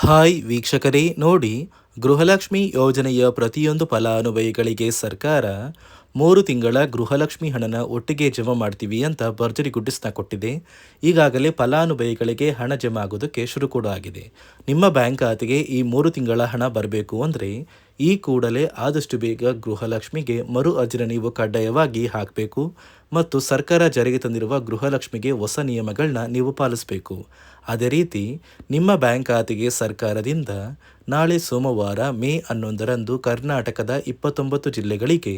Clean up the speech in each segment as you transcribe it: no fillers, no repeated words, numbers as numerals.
Hi ವೀಕ್ಷಕರೇ, ನೋಡಿ, ಗೃಹಲಕ್ಷ್ಮಿ ಯೋಜನೆಯ ಪ್ರತಿಯೊಂದು ಫಲಾನುಭವಿಗಳಿಗೆ ಸರ್ಕಾರ 3 ತಿಂಗಳ ಗೃಹಲಕ್ಷ್ಮಿ ಹಣನ ಒಟ್ಟಿಗೆ ಜಮಾ ಮಾಡ್ತೀವಿ ಅಂತ ಭರ್ಜರಿ ಗುಡ್ಡಿಸ್ನ ಕೊಟ್ಟಿದೆ. ಈಗಾಗಲೇ ಫಲಾನುಭವಿಗಳಿಗೆ ಹಣ ಜಮಾ ಆಗೋದಕ್ಕೆ ಶುರು ಕೂಡ ಆಗಿದೆ. ನಿಮ್ಮ ಬ್ಯಾಂಕ್ ಖಾತೆಗೆ ಈ 3 ತಿಂಗಳ ಹಣ ಬರಬೇಕು ಅಂದರೆ ಈ ಕೂಡಲೇ ಆದಷ್ಟು ಬೇಗ ಗೃಹಲಕ್ಷ್ಮಿಗೆ ಮರು ಅರ್ಜಿನ ನೀವು ಕಡ್ಡಾಯವಾಗಿ ಹಾಕಬೇಕು ಮತ್ತು ಸರ್ಕಾರ ಜಾರಿಗೆ ತಂದಿರುವ ಗೃಹಲಕ್ಷ್ಮಿಗೆ ಹೊಸ ನಿಯಮಗಳನ್ನ ನೀವು ಪಾಲಿಸಬೇಕು. ಅದೇ ರೀತಿ ನಿಮ್ಮ ಬ್ಯಾಂಕ್ ಖಾತೆಗೆ ಸರ್ಕಾರದಿಂದ ನಾಳೆ ಸೋಮವಾರ ಮೇ 11ರಂದು ಕರ್ನಾಟಕದ 29 ಜಿಲ್ಲೆಗಳಿಗೆ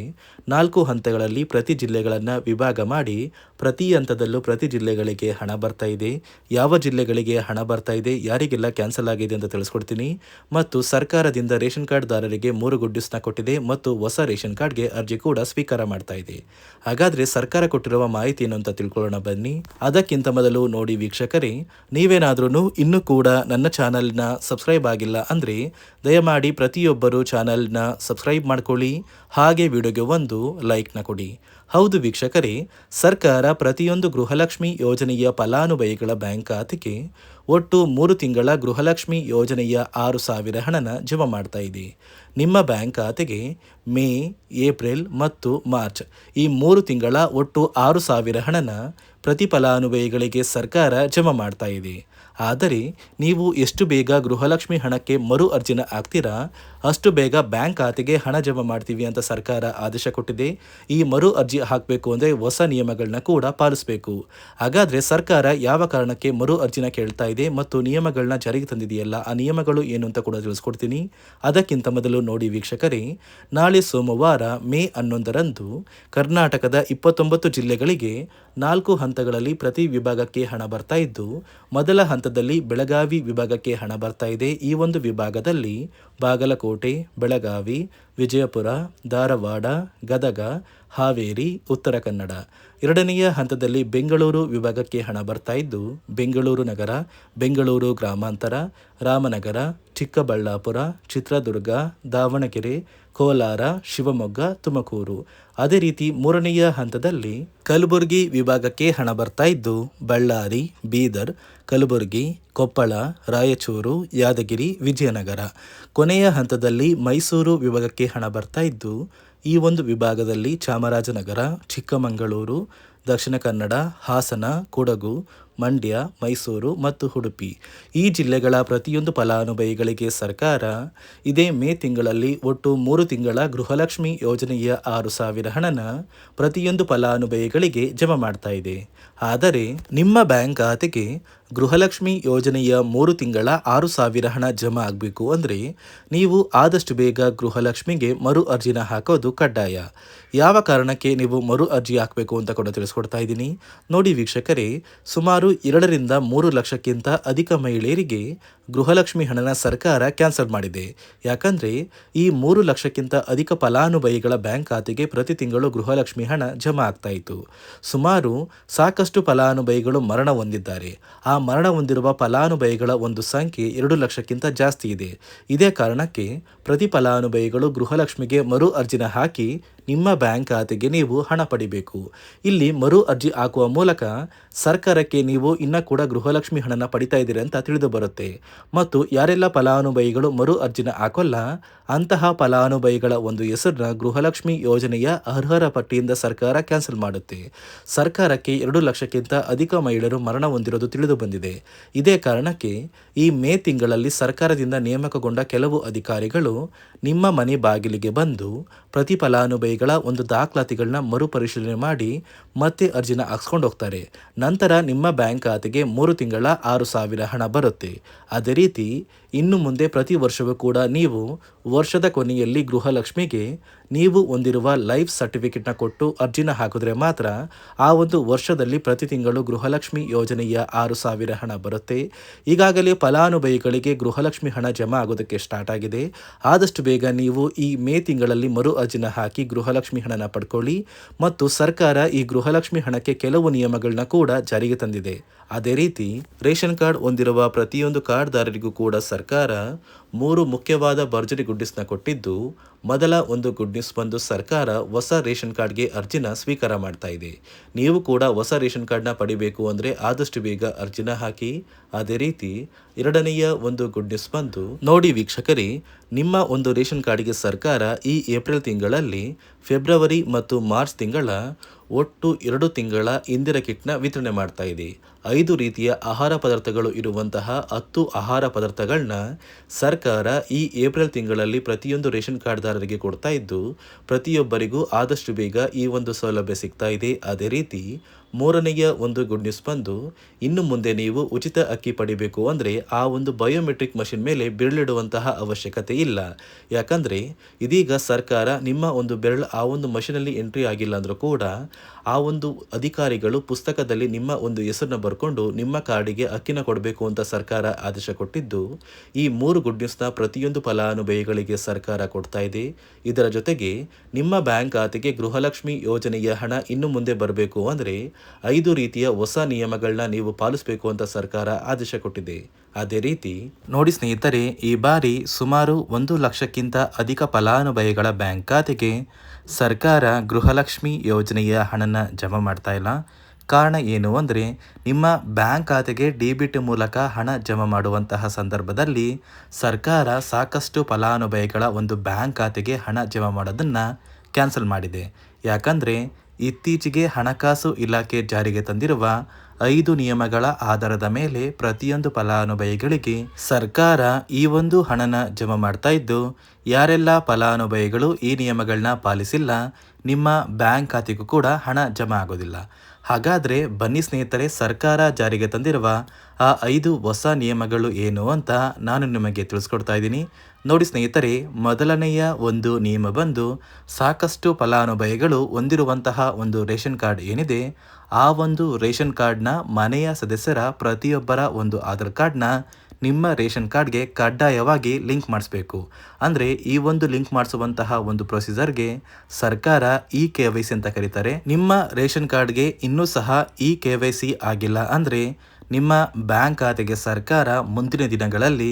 4 ಹಂತಗಳಲ್ಲಿ ಪ್ರತಿ ಜಿಲ್ಲೆಗಳನ್ನು ವಿಭಾಗ ಮಾಡಿ ಪ್ರತಿ ಹಂತದಲ್ಲೂ ಪ್ರತಿ ಜಿಲ್ಲೆಗಳಿಗೆ ಹಣ ಬರ್ತಾ ಇದೆ, ಯಾವ ಜಿಲ್ಲೆಗಳಿಗೆ ಹಣ ಬರ್ತಾ ಇದೆ, ಯಾರಿಗೆಲ್ಲ ಕ್ಯಾನ್ಸಲ್ ಆಗಿದೆ ಅಂತ ತಿಳಿಸ್ಕೊಡ್ತೀನಿ. ಮತ್ತು ಸರ್ಕಾರದಿಂದ ರೇಷನ್ ಕಾರ್ಡ್ದಾರರಿಗೆ 3 ಗುಡ್ ನ್ಯೂಸ್ನ ಕೊಟ್ಟಿದೆ ಮತ್ತು ಹೊಸ ರೇಷನ್ ಕಾರ್ಡ್ಗೆ ಅರ್ಜಿ ಕೂಡ ಸ್ವೀಕಾರ ಮಾಡ್ತಾ ಇದೆ. ಹಾಗಾದರೆ ಸರ್ಕಾರ ಕೊಟ್ಟಿರುವ ಮಾಹಿತಿ ಏನು ಅಂತ ತಿಳ್ಕೊಳ್ಳೋಣ ಬನ್ನಿ. ಅದಕ್ಕಿಂತ ಮೊದಲು ನೋಡಿ ವೀಕ್ಷಕರೇ, ನೀವೇನಾದ್ರೂ ಇನ್ನೂ ಕೂಡ ನನ್ನ ಚಾನಲ್ನ ಸಬ್ಸ್ಕ್ರೈಬ್ ಆಗಿಲ್ಲ ಅಂದರೆ ದಯಮಾಡಿ ಪ್ರತಿಯೊಬ್ಬರು ಚಾನಲ್ನ ಸಬ್ಸ್ಕ್ರೈಬ್ ಮಾಡ್ಕೊಳ್ಳಿ, ಹಾಗೆ ವಿಡಿಯೋಗೆ ಒಂದು ಲೈಕ್ನ ಕೊಡಿ. ಹೌದು ವೀಕ್ಷಕರೇ, ಸರ್ಕಾರ ಪ್ರತಿಯೊಂದು ಗೃಹಲಕ್ಷ್ಮಿ ಯೋಜನೆಯ ಫಲಾನುಭವಿಗಳ ಬ್ಯಾಂಕ್ ಖಾತೆಗೆ ಒಟ್ಟು 3 ತಿಂಗಳ ಗೃಹಲಕ್ಷ್ಮಿ ಯೋಜನೆಯ 6,000 ಹಣನ ಜಮಾ ಮಾಡ್ತಾ ಇದೆ. ನಿಮ್ಮ ಬ್ಯಾಂಕ್ ಖಾತೆಗೆ ಮೇ, ಏಪ್ರಿಲ್ ಮತ್ತು ಮಾರ್ಚ್ ಈ 3 ತಿಂಗಳ ಒಟ್ಟು 6,000 ಹಣನ ಪ್ರತಿ ಫಲಾನುಭವಿಗಳಿಗೆ ಸರ್ಕಾರ ಜಮಾ ಮಾಡ್ತಾ ಇದೆ. ಆದರೆ ನೀವು ಎಷ್ಟು ಬೇಗ ಗೃಹಲಕ್ಷ್ಮಿ ಹಣಕ್ಕೆ ಮರು ಅರ್ಜಿನ ಹಾಕ್ತೀರಾ ಅಷ್ಟು ಬೇಗ ಬ್ಯಾಂಕ್ ಖಾತೆಗೆ ಹಣ ಜಮಾ ಮಾಡ್ತೀವಿ ಅಂತ ಸರ್ಕಾರ ಆದೇಶ ಕೊಟ್ಟಿದೆ. ಈ ಮರು ಅರ್ಜಿ ಹಾಕಬೇಕು ಅಂದರೆ ಹೊಸ ನಿಯಮಗಳನ್ನ ಕೂಡ ಪಾಲಿಸಬೇಕು. ಹಾಗಾದರೆ ಸರ್ಕಾರ ಯಾವ ಕಾರಣಕ್ಕೆ ಮರು ಅರ್ಜಿನ ಕೇಳ್ತಾ ಇದೆ ಮತ್ತು ನಿಯಮಗಳನ್ನ ಜಾರಿಗೆ ತಂದಿದೆಯಲ್ಲ, ಆ ನಿಯಮಗಳು ಏನು ಅಂತ ಕೂಡ ತಿಳಿಸ್ಕೊಡ್ತೀನಿ. ಅದಕ್ಕಿಂತ ಮೊದಲು ನೋಡಿ ವೀಕ್ಷಕರೇ, ನಾಳೆ ಸೋಮವಾರ ಮೇ 11ರಂದು ಕರ್ನಾಟಕದ 29 ಜಿಲ್ಲೆಗಳಿಗೆ 4 ಹಂತಗಳಲ್ಲಿ ಪ್ರತಿ ವಿಭಾಗಕ್ಕೆ ಹಣ ಬರ್ತಾ ಇದ್ದು, ಮೊದಲ ಹಂತದಲ್ಲಿ ಬೆಳಗಾವಿ ವಿಭಾಗಕ್ಕೆ ಹಣ ಬರ್ತಾ ಇದೆ. ಈ ಒಂದು ವಿಭಾಗದಲ್ಲಿ ಬಾಗಲಕೋಟೆ, ಬೆಳಗಾವಿ, ವಿಜಯಪುರ, ಧಾರವಾಡ, ಗದಗ, ಹಾವೇರಿ, ಉತ್ತರ ಕನ್ನಡ. ಎರಡನೆಯ ಹಂತದಲ್ಲಿ ಬೆಂಗಳೂರು ವಿಭಾಗಕ್ಕೆ ಹಣ ಬರ್ತಾ ಇದ್ದು, ಬೆಂಗಳೂರು ನಗರ, ಬೆಂಗಳೂರು ಗ್ರಾಮಾಂತರ, ರಾಮನಗರ, ಚಿಕ್ಕಬಳ್ಳಾಪುರ, ಚಿತ್ರದುರ್ಗ, ದಾವಣಗೆರೆ, ಕೋಲಾರ, ಶಿವಮೊಗ್ಗ, ತುಮಕೂರು. ಅದೇ ರೀತಿ ಮೂರನೆಯ ಹಂತದಲ್ಲಿ ಕಲಬುರಗಿ ವಿಭಾಗಕ್ಕೆ ಹಣ ಬರ್ತಾ ಇದ್ದು, ಬಳ್ಳಾರಿ, ಬೀದರ್, ಕಲಬುರಗಿ, ಕೊಪ್ಪಳ, ರಾಯಚೂರು, ಯಾದಗಿರಿ, ವಿಜಯನಗರ. ಕೊನೆಯ ಹಂತದಲ್ಲಿ ಮೈಸೂರು ವಿಭಾಗಕ್ಕೆ ಹಣ ಬರ್ತಾ ಇದ್ದು, ಈ ಒಂದು ವಿಭಾಗದಲ್ಲಿ ಚಾಮರಾಜನಗರ, ಚಿಕ್ಕಮಗಳೂರು, ದಕ್ಷಿಣ ಕನ್ನಡ, ಹಾಸನ, ಕೊಡಗು, ಮಂಡ್ಯ, ಮೈಸೂರು ಮತ್ತು ಉಡುಪಿ ಈ ಜಿಲ್ಲೆಗಳ ಪ್ರತಿಯೊಂದು ಫಲಾನುಭವಿಗಳಿಗೆ ಸರ್ಕಾರ ಇದೇ ಮೇ ತಿಂಗಳಲ್ಲಿ ಒಟ್ಟು 3 ತಿಂಗಳ ಗೃಹಲಕ್ಷ್ಮಿ ಯೋಜನೆಯ 6,000 ಹಣನ ಪ್ರತಿಯೊಂದು ಫಲಾನುಭವಿಗಳಿಗೆ ಜಮಾ ಮಾಡ್ತಾ ಇದೆ. ಆದರೆ ನಿಮ್ಮ ಬ್ಯಾಂಕ್ ಖಾತೆಗೆ ಗೃಹಲಕ್ಷ್ಮಿ ಯೋಜನೆಯ 3 ತಿಂಗಳ 6,000 ಹಣ ಜಮಾ ಆಗಬೇಕು ಅಂದರೆ ನೀವು ಆದಷ್ಟು ಬೇಗ ಗೃಹಲಕ್ಷ್ಮಿಗೆ ಮರು ಅರ್ಜಿನ ಹಾಕೋದು ಕಡ್ಡಾಯ. ಯಾವ ಕಾರಣಕ್ಕೆ ನೀವು ಮರು ಅರ್ಜಿ ಹಾಕಬೇಕು ಅಂತ ಕೂಡ ತಿಳಿಸ್ಕೊಡ್ತಾ ಇದ್ದೀನಿ. ನೋಡಿ ವೀಕ್ಷಕರೇ, ಸುಮಾರು 2ರಿಂದ 3 ಲಕ್ಷಕ್ಕಿಂತ ಅಧಿಕ ಮಹಿಳೆಯರಿಗೆ ಗೃಹಲಕ್ಷ್ಮಿ ಹಣನ ಸರ್ಕಾರ ಕ್ಯಾನ್ಸಲ್ ಮಾಡಿದೆ. ಯಾಕಂದರೆ ಈ 3 ಲಕ್ಷಕ್ಕಿಂತ ಅಧಿಕ ಫಲಾನುಭವಿಗಳ ಬ್ಯಾಂಕ್ ಖಾತೆಗೆ ಪ್ರತಿ ತಿಂಗಳು ಗೃಹಲಕ್ಷ್ಮಿ ಹಣ ಜಮಾ ಆಗ್ತಾ ಇತ್ತು. ಸುಮಾರು ಸಾಕಷ್ಟು ಫಲಾನುಭವಿಗಳು ಮರಣ ಹೊಂದಿದ್ದಾರೆ. ಆ ಮರಣ ಹೊಂದಿರುವ ಫಲಾನುಭವಿಗಳ ಒಂದು ಸಂಖ್ಯೆ 2 ಲಕ್ಷಕ್ಕಿಂತ ಜಾಸ್ತಿ ಇದೆ. ಇದೇ ಕಾರಣಕ್ಕೆ ಪ್ರತಿ ಫಲಾನುಭವಿಗಳು ಗೃಹಲಕ್ಷ್ಮಿಗೆ ಮರು ಅರ್ಜಿನ ಹಾಕಿ ನಿಮ್ಮ ಬ್ಯಾಂಕ್ ಖಾತೆಗೆ ನೀವು ಹಣ ಪಡಿಬೇಕು. ಇಲ್ಲಿ ಮರು ಅರ್ಜಿ ಹಾಕುವ ಮೂಲಕ ಸರ್ಕಾರಕ್ಕೆ ನೀವು ಇನ್ನೂ ಕೂಡ ಗೃಹಲಕ್ಷ್ಮಿ ಹಣನ ಪಡಿತಾ ಇದ್ದೀರಿ ಅಂತ ತಿಳಿದು ಬರುತ್ತೆ. ಮತ್ತು ಯಾರೆಲ್ಲ ಫಲಾನುಭವಿಗಳು ಮರು ಅರ್ಜಿನ ಹಾಕೋಲ್ಲ ಅಂತಹ ಫಲಾನುಭವಿಗಳ ಒಂದು ಹೆಸರನ್ನ ಗೃಹಲಕ್ಷ್ಮಿ ಯೋಜನೆಯ ಅರ್ಹರ ಪಟ್ಟಿಯಿಂದ ಸರ್ಕಾರ ಕ್ಯಾನ್ಸಲ್ ಮಾಡುತ್ತೆ. ಸರ್ಕಾರಕ್ಕೆ 2 ಲಕ್ಷಕ್ಕಿಂತ ಅಧಿಕ ಮಹಿಳೆಯರು ಮರಣ ಹೊಂದಿರೋದು ತಿಳಿದು ಬಂದಿದೆ. ಇದೇ ಕಾರಣಕ್ಕೆ ಈ ಮೇ ತಿಂಗಳಲ್ಲಿ ಸರ್ಕಾರದಿಂದ ನೇಮಕಗೊಂಡ ಕೆಲವು ಅಧಿಕಾರಿಗಳು ನಿಮ್ಮ ಮನೆ ಬಾಗಿಲಿಗೆ ಬಂದು ಪ್ರತಿ ಫಲಾನುಭವಿಗಳ ಒಂದು ದಾಖಲಾತಿಗಳನ್ನ ಮರುಪರಿಶೀಲನೆ ಮಾಡಿ ಮತ್ತೆ ಅರ್ಜಿನ ಹಾಕ್ಸ್ಕೊಂಡು ಹೋಗ್ತಾರೆ. ನಂತರ ನಿಮ್ಮ ಬ್ಯಾಂಕ್ ಖಾತೆಗೆ 3 ತಿಂಗಳ 6,000 ಹಣ ಬರುತ್ತೆ. ಅದೇ ರೀತಿ ಇನ್ನು ಮುಂದೆ ಪ್ರತಿ ವರ್ಷವೂ ಕೂಡ ನೀವು ವರ್ಷದ ಕೊನೆಯಲ್ಲಿ ಗೃಹಲಕ್ಷ್ಮಿಗೆ ನೀವು ಹೊಂದಿರುವ ಲೈಫ್ ಸರ್ಟಿಫಿಕೇಟ್ನ ಕೊಟ್ಟು ಅರ್ಜಿನ ಹಾಕಿದ್ರೆ ಮಾತ್ರ ಆ ಒಂದು ವರ್ಷದಲ್ಲಿ ಪ್ರತಿ ತಿಂಗಳು ಗೃಹಲಕ್ಷ್ಮಿ ಯೋಜನೆಯ 6,000 ಹಣ ಬರುತ್ತೆ. ಈಗಾಗಲೇ ಫಲಾನುಭವಿಗಳಿಗೆ ಗೃಹಲಕ್ಷ್ಮಿ ಹಣ ಜಮಾ ಆಗೋದಕ್ಕೆ ಸ್ಟಾರ್ಟ್ ಆಗಿದೆ. ಆದಷ್ಟು ಬೇಗ ನೀವು ಈ ಮೇ ತಿಂಗಳಲ್ಲಿ ಮರು ಅರ್ಜಿನ ಹಾಕಿ ಗೃಹಲಕ್ಷ್ಮಿ ಹಣನ ಪಡ್ಕೊಳ್ಳಿ. ಮತ್ತು ಸರ್ಕಾರ ಈ ಗೃಹಲಕ್ಷ್ಮಿ ಹಣಕ್ಕೆ ಕೆಲವು ನಿಯಮಗಳನ್ನ ಕೂಡ ಜಾರಿಗೆ ತಂದಿದೆ. ಅದೇ ರೀತಿ ರೇಷನ್ ಕಾರ್ಡ್ ಹೊಂದಿರುವ ಪ್ರತಿಯೊಂದು ಕಾರ್ಡ್ದಾರರಿಗೂ ಕೂಡ ಸರ್ಕಾರ 3 ಮುಖ್ಯವಾದ ಭರ್ಜರಿ ಗುಡ್ಡಿಸ್ನ ಕೊಟ್ಟಿದ್ದು, ಮೊದಲ ಒಂದು ಗುಡ್ ನ್ಯೂಸ್ ಬಂದು ಸರ್ಕಾರ ಹೊಸ ರೇಷನ್ ಕಾರ್ಡ್ಗೆ ಅರ್ಜಿನ ಸ್ವೀಕಾರ ಮಾಡ್ತಾ ಇದೆ. ನೀವು ಕೂಡ ಹೊಸ ರೇಷನ್ ಕಾರ್ಡ್ನ ಪಡಿಬೇಕು ಅಂದರೆ ಆದಷ್ಟು ಬೇಗ ಅರ್ಜಿನ ಹಾಕಿ. ಅದೇ ರೀತಿ ಎರಡನೆಯ ಒಂದು ಗುಡ್ ನ್ಯೂಸ್ ಬಂದು ನೋಡಿ ವೀಕ್ಷಕರೇ, ನಿಮ್ಮ ಒಂದು ರೇಷನ್ ಕಾರ್ಡ್ಗೆ ಸರ್ಕಾರ ಈ ಏಪ್ರಿಲ್ ತಿಂಗಳಲ್ಲಿ ಫೆಬ್ರವರಿ ಮತ್ತು ಮಾರ್ಚ್ ತಿಂಗಳ ಒಟ್ಟು 2 ತಿಂಗಳ ಇಂದಿರಾ ಕಿಟ್ನ ವಿತರಣೆ ಮಾಡ್ತಾ ಇದೆ. 5 ರೀತಿಯ ಆಹಾರ ಪದಾರ್ಥಗಳು ಇರುವಂತಹ 10 ಆಹಾರ ಪದಾರ್ಥಗಳನ್ನ ಸರ್ಕಾರ ಈ ಏಪ್ರಿಲ್ ತಿಂಗಳಲ್ಲಿ ಪ್ರತಿಯೊಂದು ರೇಷನ್ ಕಾರ್ಡ್ದಾರರಿಗೆ ಕೊಡ್ತಾ ಇದ್ದು, ಪ್ರತಿಯೊಬ್ಬರಿಗೂ ಆದಷ್ಟು ಬೇಗ ಈ ಒಂದು ಸೌಲಭ್ಯ ಸಿಗ್ತಾ ಇದೆ. ಅದೇ ರೀತಿ ಮೂರನೆಯ ಒಂದು ಗುಡ್ ನ್ಯೂಸ್ ಬಂದು ಇನ್ನು ಮುಂದೆ ನೀವು ಉಚಿತ ಅಕ್ಕಿ ಪಡಿಬೇಕು ಅಂದರೆ ಆ ಒಂದು ಬಯೋಮೆಟ್ರಿಕ್ ಮಷಿನ್ ಮೇಲೆ ಬೆರಳಿಡುವಂತಹ ಅವಶ್ಯಕತೆ ಇಲ್ಲ. ಯಾಕಂದರೆ ಇದೀಗ ಸರ್ಕಾರ ನಿಮ್ಮ ಒಂದು ಬೆರಳು ಆ ಒಂದು ಮಷಿನಲ್ಲಿ ಎಂಟ್ರಿ ಆಗಿಲ್ಲ ಅಂದರೂ ಕೂಡ ಆ ಒಂದು ಅಧಿಕಾರಿಗಳು ಪುಸ್ತಕದಲ್ಲಿ ನಿಮ್ಮ ಒಂದು ಹೆಸರನ್ನ ಬರ್ಕೊಂಡು ನಿಮ್ಮ ಕಾರ್ಡಿಗೆ ಅಕ್ಕಿನ ಕೊಡಬೇಕು ಅಂತ ಸರ್ಕಾರ ಆದೇಶ ಕೊಟ್ಟಿದ್ದು, ಈ 3 ಗುಡ್ ನ್ಯೂಸ್ನ ಪ್ರತಿಯೊಂದು ಫಲಾನುಭವಿಗಳಿಗೆ ಸರ್ಕಾರ ಕೊಡ್ತಾ ಇದೆ. ಇದರ ಜೊತೆಗೆ ನಿಮ್ಮ ಬ್ಯಾಂಕ್ ಖಾತೆಗೆ ಗೃಹಲಕ್ಷ್ಮಿ ಯೋಜನೆಯ ಹಣ ಇನ್ನು ಮುಂದೆ ಬರಬೇಕು ಅಂದರೆ 5 ರೀತಿಯ ಹೊಸ ನಿಯಮಗಳನ್ನ ನೀವು ಪಾಲಿಸಬೇಕು ಅಂತ ಸರ್ಕಾರ ಆದೇಶ ಕೊಟ್ಟಿದೆ. ಅದೇ ರೀತಿ ನೋಡಿ ಸ್ನೇಹಿತರೆ, ಈ ಬಾರಿ ಸುಮಾರು 1 ಲಕ್ಷಕ್ಕಿಂತ ಅಧಿಕ ಫಲಾನುಭವಿಗಳ ಬ್ಯಾಂಕ್ ಖಾತೆಗೆ ಸರ್ಕಾರ ಗೃಹಲಕ್ಷ್ಮಿ ಯೋಜನೆಯ ಹಣನ ಜಮಾ ಮಾಡ್ತಾ ಇಲ್ಲ. ಕಾರಣ ಏನು ಅಂದರೆ, ನಿಮ್ಮ ಬ್ಯಾಂಕ್ ಖಾತೆಗೆ ಡೆಬಿಟ್ ಮೂಲಕ ಹಣ ಜಮಾ ಮಾಡುವಂತಹ ಸಂದರ್ಭದಲ್ಲಿ ಸರ್ಕಾರ ಸಾಕಷ್ಟು ಫಲಾನುಭವಿಗಳ ಒಂದು ಬ್ಯಾಂಕ್ ಖಾತೆಗೆ ಹಣ ಜಮಾ ಮಾಡೋದನ್ನು ಕ್ಯಾನ್ಸಲ್ ಮಾಡಿದೆ. ಯಾಕಂದರೆ ಇತ್ತೀಚೆಗೆ ಹಣಕಾಸು ಇಲಾಖೆ ಜಾರಿಗೆ ತಂದಿರುವ 5 ನಿಯಮಗಳ ಆಧಾರದ ಮೇಲೆ ಪ್ರತಿಯೊಂದು ಫಲಾನುಭವಿಗಳಿಗೆ ಸರ್ಕಾರ ಈ ಒಂದು ಹಣನ ಜಮಾ ಮಾಡ್ತಾ ಇದ್ದು, ಯಾರೆಲ್ಲ ಫಲಾನುಭವಿಗಳು ಈ ನಿಯಮಗಳನ್ನ ಪಾಲಿಸಿಲ್ಲ ನಿಮ್ಮ ಬ್ಯಾಂಕ್ ಖಾತೆಗೂ ಕೂಡ ಹಣ ಜಮಾ ಆಗೋದಿಲ್ಲ. ಹಾಗಾದರೆ ಬನ್ನಿ ಸ್ನೇಹಿತರೆ, ಸರ್ಕಾರ ಜಾರಿಗೆ ತಂದಿರುವ ಆ 5 ಹೊಸ ನಿಯಮಗಳು ಏನು ಅಂತ ನಾನು ನಿಮಗೆ ತಿಳಿಸ್ಕೊಡ್ತಾ ಇದ್ದೀನಿ. ನೋಡಿ ಸ್ನೇಹಿತರೆ, ಮೊದಲನೆಯ ಒಂದು ನಿಯಮ ಬಂದು ಸಾಕಷ್ಟು ಫಲಾನುಭವಿಗಳು ಹೊಂದಿರುವಂತಹ ಒಂದು ರೇಷನ್ ಕಾರ್ಡ್ ಏನಿದೆ, ಆ ಒಂದು ರೇಷನ್ ಕಾರ್ಡ್ನ ಮನೆಯ ಸದಸ್ಯರ ಪ್ರತಿಯೊಬ್ಬರ ಒಂದು ಆಧಾರ್ ಕಾರ್ಡ್ನ ನಿಮ್ಮ ರೇಷನ್ ಕಾರ್ಡ್ಗೆ ಕಡ್ಡಾಯವಾಗಿ ಲಿಂಕ್ ಮಾಡಿಸ್ಬೇಕು. ಅಂದರೆ ಈ ಒಂದು ಲಿಂಕ್ ಮಾಡಿಸುವಂತಹ ಒಂದು ಪ್ರೊಸೀಜರ್ಗೆ ಸರ್ಕಾರ KYC ಅಂತ ಕರೀತಾರೆ. ನಿಮ್ಮ ರೇಷನ್ ಕಾರ್ಡ್ಗೆ ಇನ್ನೂ ಸಹ KYC ಆಗಿಲ್ಲ ಅಂದರೆ ನಿಮ್ಮ ಬ್ಯಾಂಕ್ ಖಾತೆಗೆ ಸರ್ಕಾರ ಮುಂದಿನ ದಿನಗಳಲ್ಲಿ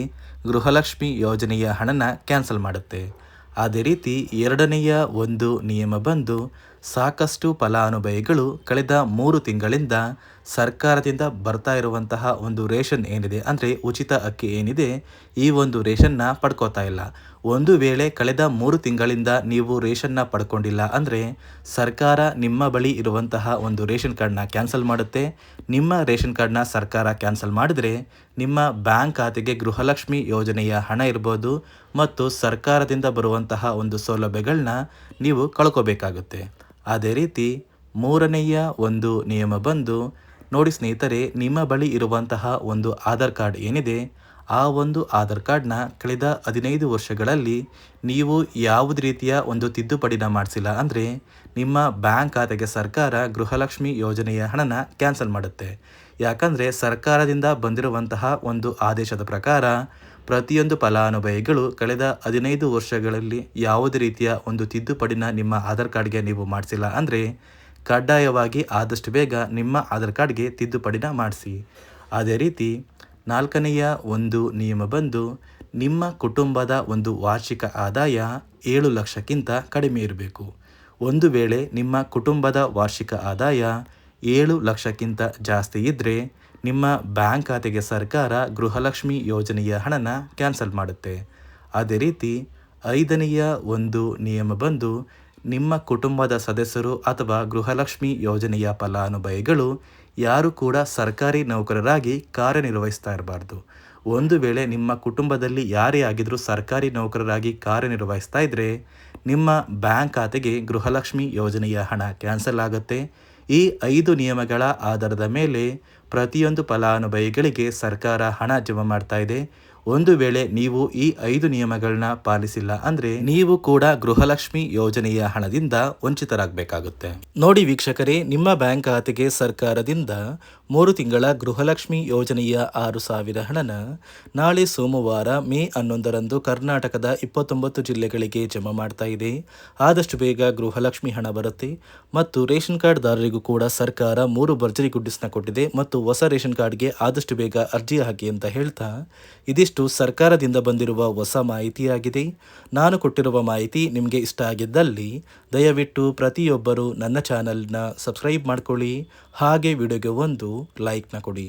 ಗೃಹಲಕ್ಷ್ಮಿ ಯೋಜನೆಯ ಹಣನ ಕ್ಯಾನ್ಸಲ್ ಮಾಡುತ್ತೆ. ಅದೇ ರೀತಿ ಎರಡನೆಯ ಒಂದು ನಿಯಮ ಬಂದು ಸಾಕಷ್ಟು ಫಲಾನುಭವಿಗಳು ಕಳೆದ 3 ತಿಂಗಳಿಂದ ಸರ್ಕಾರದಿಂದ ಬರ್ತಾ ಇರುವಂತಹ ಒಂದು ರೇಷನ್ ಏನಿದೆ, ಅಂದರೆ ಉಚಿತ ಅಕ್ಕಿ ಏನಿದೆ, ಈ ಒಂದು ರೇಷನ್ನ ಪಡ್ಕೋತಾ ಇಲ್ಲ. ಒಂದು ವೇಳೆ ಕಳೆದ 3 ತಿಂಗಳಿಂದ ನೀವು ರೇಷನ್ನ ಪಡ್ಕೊಂಡಿಲ್ಲ ಅಂದರೆ ಸರ್ಕಾರ ನಿಮ್ಮ ಬಳಿ ಇರುವಂತಹ ಒಂದು ರೇಷನ್ ಕಾರ್ಡ್ನ ಕ್ಯಾನ್ಸಲ್ ಮಾಡುತ್ತೆ. ನಿಮ್ಮ ರೇಷನ್ ಕಾರ್ಡ್ನ ಸರ್ಕಾರ ಕ್ಯಾನ್ಸಲ್ ಮಾಡಿದರೆ ನಿಮ್ಮ ಬ್ಯಾಂಕ್ ಖಾತೆಗೆ ಗೃಹಲಕ್ಷ್ಮಿ ಯೋಜನೆಯ ಹಣ ಇರ್ಬೋದು ಮತ್ತು ಸರ್ಕಾರದಿಂದ ಬರುವಂತಹ ಒಂದು ಸೌಲಭ್ಯಗಳನ್ನ ನೀವು ಕಳ್ಕೋಬೇಕಾಗುತ್ತೆ. ಅದೇ ರೀತಿ ಮೂರನೆಯ ಒಂದು ನಿಯಮ ಬಂದು ನೋಡಿ ಸ್ನೇಹಿತರೆ, ನಿಮ್ಮ ಬಳಿ ಇರುವಂತಹ ಒಂದು ಆಧಾರ್ ಕಾರ್ಡ್ ಏನಿದೆ, ಆ ಒಂದು ಆಧಾರ್ ಕಾರ್ಡ್ನ ಕಳೆದ 15 ವರ್ಷಗಳಲ್ಲಿ ನೀವು ಯಾವುದೇ ರೀತಿಯ ಒಂದು ತಿದ್ದುಪಡಿನ ಮಾಡಿಸಿಲ್ಲ ಅಂದರೆ ನಿಮ್ಮ ಬ್ಯಾಂಕ್ ಖಾತೆಗೆ ಸರ್ಕಾರ ಗೃಹಲಕ್ಷ್ಮಿ ಯೋಜನೆಯ ಹಣನ ಕ್ಯಾನ್ಸಲ್ ಮಾಡುತ್ತೆ. ಯಾಕಂದರೆ ಸರ್ಕಾರದಿಂದ ಬಂದಿರುವಂತಹ ಒಂದು ಆದೇಶದ ಪ್ರಕಾರ ಪ್ರತಿಯೊಂದು ಫಲಾನುಭವಿಗಳು ಕಳೆದ 15 ವರ್ಷಗಳಲ್ಲಿ ಯಾವುದೇ ರೀತಿಯ ಒಂದು ತಿದ್ದುಪಡಿನ ನಿಮ್ಮ ಆಧಾರ್ ಕಾರ್ಡ್ಗೆ ನೀವು ಮಾಡಿಸಿಲ್ಲ ಅಂದರೆ ಕಡ್ಡಾಯವಾಗಿ ಆದಷ್ಟು ಬೇಗ ನಿಮ್ಮ ಆಧಾರ್ ಕಾರ್ಡ್ಗೆ ತಿದ್ದುಪಡಿನ ಮಾಡಿಸಿ. ಅದೇ ರೀತಿ 4ನೆಯ ಒಂದು ನಿಯಮ ಬಂದು ನಿಮ್ಮ ಕುಟುಂಬದ ಒಂದು ವಾರ್ಷಿಕ ಆದಾಯ 7 ಲಕ್ಷಕ್ಕಿಂತ ಕಡಿಮೆ ಇರಬೇಕು. ಒಂದು ವೇಳೆ ನಿಮ್ಮ ಕುಟುಂಬದ ವಾರ್ಷಿಕ ಆದಾಯ 7 ಲಕ್ಷಕ್ಕಿಂತ ಜಾಸ್ತಿ ಇದ್ದರೆ ನಿಮ್ಮ ಬ್ಯಾಂಕ್ ಖಾತೆಗೆ ಸರ್ಕಾರ ಗೃಹಲಕ್ಷ್ಮಿ ಯೋಜನೆಯ ಹಣನ ಕ್ಯಾನ್ಸಲ್ ಮಾಡುತ್ತೆ. ಅದೇ ರೀತಿ 5ನೆಯ ಒಂದು ನಿಯಮ ಬಂದು ನಿಮ್ಮ ಕುಟುಂಬದ ಸದಸ್ಯರು ಅಥವಾ ಗೃಹಲಕ್ಷ್ಮಿ ಯೋಜನೆಯ ಫಲಾನುಭವಿಗಳು ಯಾರು ಕೂಡ ಸರ್ಕಾರಿ ನೌಕರರಾಗಿ ಕಾರ್ಯನಿರ್ವಹಿಸ್ತಾ ಇರಬಾರ್ದು. ಒಂದು ವೇಳೆ ನಿಮ್ಮ ಕುಟುಂಬದಲ್ಲಿ ಯಾರೇ ಆಗಿದ್ರೂ ಸರ್ಕಾರಿ ನೌಕರರಾಗಿ ಕಾರ್ಯನಿರ್ವಹಿಸ್ತಾ ಇದ್ದರೆ ನಿಮ್ಮ ಬ್ಯಾಂಕ್ ಖಾತೆಗೆ ಗೃಹಲಕ್ಷ್ಮಿ ಯೋಜನೆಯ ಹಣ ಕ್ಯಾನ್ಸಲ್ ಆಗುತ್ತೆ. ಈ 5 ನಿಯಮಗಳ ಆಧಾರದ ಮೇಲೆ ಪ್ರತಿಯೊಂದು ಫಲಾನುಭವಿಗಳಿಗೆ ಸರ್ಕಾರ ಹಣ ಜಮಾ ಮಾಡ್ತಾ ಇದೆ. ಒಂದು ವೇಳೆ ನೀವು ಈ 5 ನಿಯಮಗಳನ್ನ ಪಾಲಿಸಿಲ್ಲ ಅಂದರೆ ನೀವು ಕೂಡ ಗೃಹಲಕ್ಷ್ಮಿ ಯೋಜನೆಯ ಹಣದಿಂದ ವಂಚಿತರಾಗಬೇಕಾಗುತ್ತೆ. ನೋಡಿ ವೀಕ್ಷಕರೇ, ನಿಮ್ಮ ಬ್ಯಾಂಕ್ ಖಾತೆಗೆ ಸರ್ಕಾರದಿಂದ 3 ತಿಂಗಳ ಗೃಹಲಕ್ಷ್ಮಿ ಯೋಜನೆಯ 6,000 ಹಣನ ನಾಳೆ ಸೋಮವಾರ ಮೇ 11ರಂದು ಕರ್ನಾಟಕದ 29 ಜಿಲ್ಲೆಗಳಿಗೆ ಜಮಾ ಮಾಡ್ತಾ ಇದೆ. ಆದಷ್ಟು ಬೇಗ ಗೃಹಲಕ್ಷ್ಮಿ ಹಣ ಬರುತ್ತೆ ಮತ್ತು ರೇಷನ್ ಕಾರ್ಡ್ದಾರರಿಗೂ ಕೂಡ ಸರ್ಕಾರ 3 ಭರ್ಜರಿ ಗುಡ್ಡಿಸ್ನ ಕೊಟ್ಟಿದೆ ಮತ್ತು ಹೊಸ ರೇಷನ್ ಕಾರ್ಡ್ಗೆ ಆದಷ್ಟು ಬೇಗ ಅರ್ಜಿ ಹಾಕಿ ಅಂತ ಹೇಳ್ತಾ ಇದಿಷ್ಟು ಇದಿಷ್ಟು ಸರ್ಕಾರದಿಂದ ಬಂದಿರುವ ಹೊಸ ಮಾಹಿತಿಯಾಗಿದೆ. ನಾನು ಕೊಟ್ಟಿರುವ ಮಾಹಿತಿ ನಿಮಗೆ ಇಷ್ಟ ಆಗಿದ್ದಲ್ಲಿ ದಯವಿಟ್ಟು ಪ್ರತಿಯೊಬ್ಬರು ನನ್ನ ಚಾನಲ್ನ ಸಬ್ಸ್ಕ್ರೈಬ್ ಮಾಡ್ಕೊಳ್ಳಿ. ಹಾಗೆ ವಿಡಿಯೋಗೆ ಒಂದು ಲೈಕ್ನ ಕೊಡಿ.